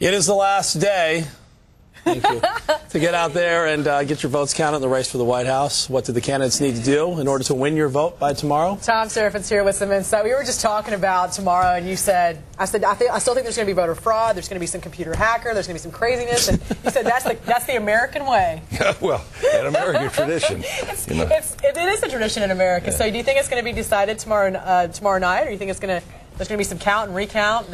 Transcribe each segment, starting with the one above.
It is the last day. Thank you. To get out there and get your votes counted in the race for the White House. What do the candidates need to do in order to win your vote by tomorrow? Thom Serafin's here with some insight. We were just talking about tomorrow, and you said, I still think there's going to be voter fraud. There's going to be some computer hacker. There's going to be some craziness. And you said that's the American way. Yeah, well, an American tradition. It is a tradition in America. Yeah. So do you think it's going to be decided tomorrow night, or do you think there's going to be some count and recount?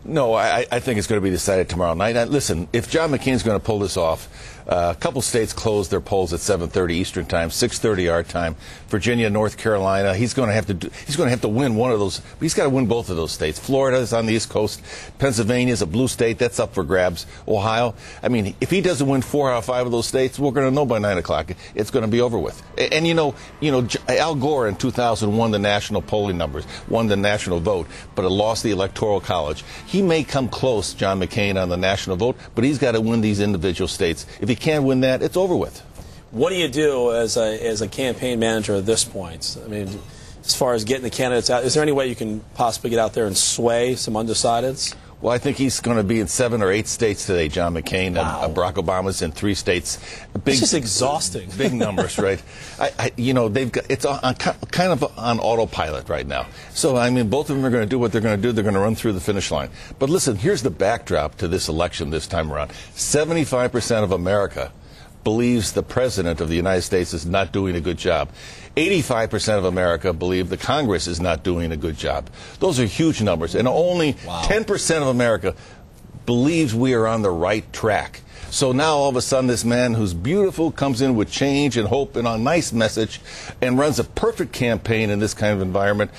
No, I think it's going to be decided tomorrow night. Listen, if John McCain's going to pull this off, a couple states closed their polls at 7:30 Eastern Time, 6:30 our time. Virginia, North Carolina. He's going to have to win one of those. But he's got to win both of those states. Florida is on the East Coast. Pennsylvania is a blue state. That's up for grabs. Ohio. I mean, if he doesn't win 4 out of 5 of those states, we're going to know by 9 o'clock. It's going to be over with. And you know, Al Gore in 2000 won the national polling numbers, won the national vote, but it lost the Electoral College. He may come close, John McCain, on the national vote, but he's got to win these individual states. If he can't win that, it's over with. What do you do as a campaign manager at this point? I mean, as far as getting the candidates out, is there any way you can possibly get out there and sway some undecideds? Well, I think he's going to be in 7 or 8 states today, John McCain. Wow. Barack Obama's in 3 states. It's just exhausting. Big numbers, right? It's kind of on autopilot right now. So, I mean, both of them are going to do what they're going to do. They're going to run through the finish line. But listen, here's the backdrop to this election this time around. 75% of America believes the President of the United States is not doing a good job. 85% of America believe the Congress is not doing a good job. Those are huge numbers. And only 10% of America believes we are on the right track. So now all of a sudden this man who's beautiful comes in with change and hope and a nice message and runs a perfect campaign in this kind of environment,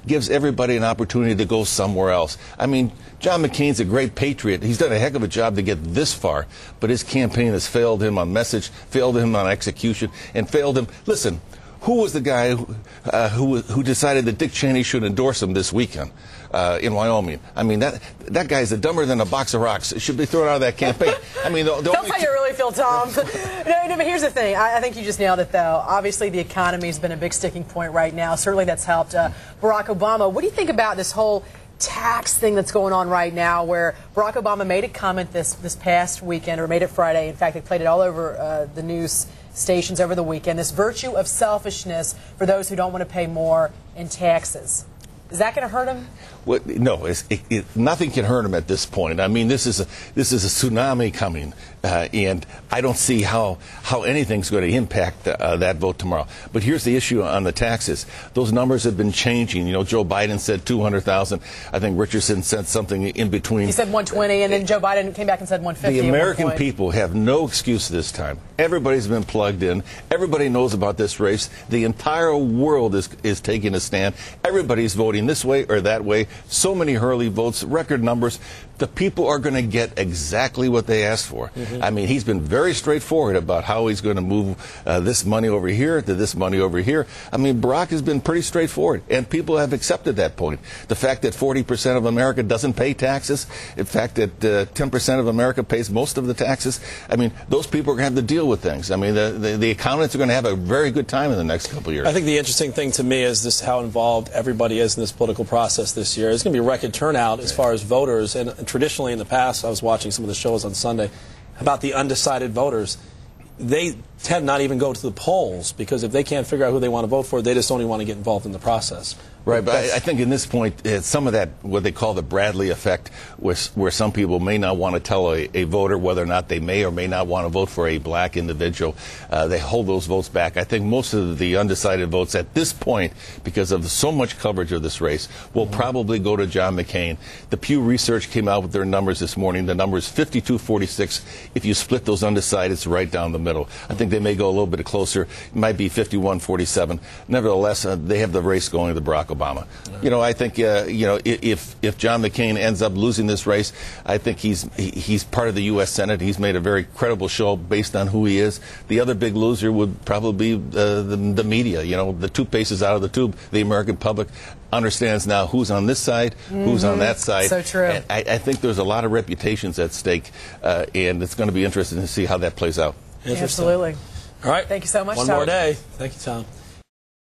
gives everybody an opportunity to go somewhere else. I mean, John McCain's a great patriot. He's done a heck of a job to get this far, but his campaign has failed him on message, failed him on execution, and failed him. Listen, who was the guy who decided that Dick Cheney should endorse him this weekend in Wyoming? I mean, that guy's dumber than a box of rocks. It should be thrown out of that campaign. I mean, That's how you really feel, Thom. No, but here's the thing. I think you just nailed it, though. Obviously, the economy has been a big sticking point right now. Certainly, that's helped Barack Obama. What do you think about this whole tax thing that's going on right now, where Barack Obama made a comment this past weekend, or made it Friday? In fact, they played it all over the news stations over the weekend. This virtue of selfishness for those who don't want to pay more in taxes. Is that going to hurt him? Well, no, nothing can hurt him at this point. I mean, this is a tsunami coming, and I don't see how anything's going to impact that vote tomorrow. But here's the issue on the taxes. Those numbers have been changing. You know, Joe Biden said 200,000. I think Richardson said something in between. He said 120, and then Joe Biden came back and said 150. The American people have no excuse this time. Everybody's been plugged in. Everybody knows about this race. The entire world is taking a stand. Everybody's voting this way or that way. So many Hurley votes, record numbers. The people are going to get exactly what they asked for. I mean, he's been very straightforward about how he's going to move this money over here to this money over here. I mean, Barack has been pretty straightforward, and people have accepted that point. The fact that 40% of America doesn't pay taxes, in fact that 10% of America pays most of the taxes, I mean, those people are going to have to deal with things. I mean, the accountants are going to have a very good time in the next couple of years. I think the interesting thing to me is just how involved everybody is in this political process this year. There's going to be a record turnout as far as voters, and traditionally in the past, I was watching some of the shows on Sunday about the undecided voters. They tend not even go to the polls because if they can't figure out who they want to vote for, they just don't even want to get involved in the process. Right, but I think in this point, some of that, what they call the Bradley effect, where some people may not want to tell a voter whether or not they may or may not want to vote for a black individual. They hold those votes back. I think most of the undecided votes at this point, because of so much coverage of this race, will probably go to John McCain. The Pew Research came out with their numbers this morning. The number is 52-46. If you split those undecideds right down the middle, I think they may go a little bit closer. It might be 51-47. Nevertheless, they have the race going to Barack Obama. You know, I think if John McCain ends up losing this race, I think he's part of the U.S. Senate. He's made a very credible show based on who he is. The other big loser would probably be the media. You know, the toothpaste is out of the tube. The American public understands now who's on this side, who's on that side. So true. And I think there's a lot of reputations at stake, and it's going to be interesting to see how that plays out. Absolutely. All right. Thank you so much, One Thom. more day. Thank you, Thom.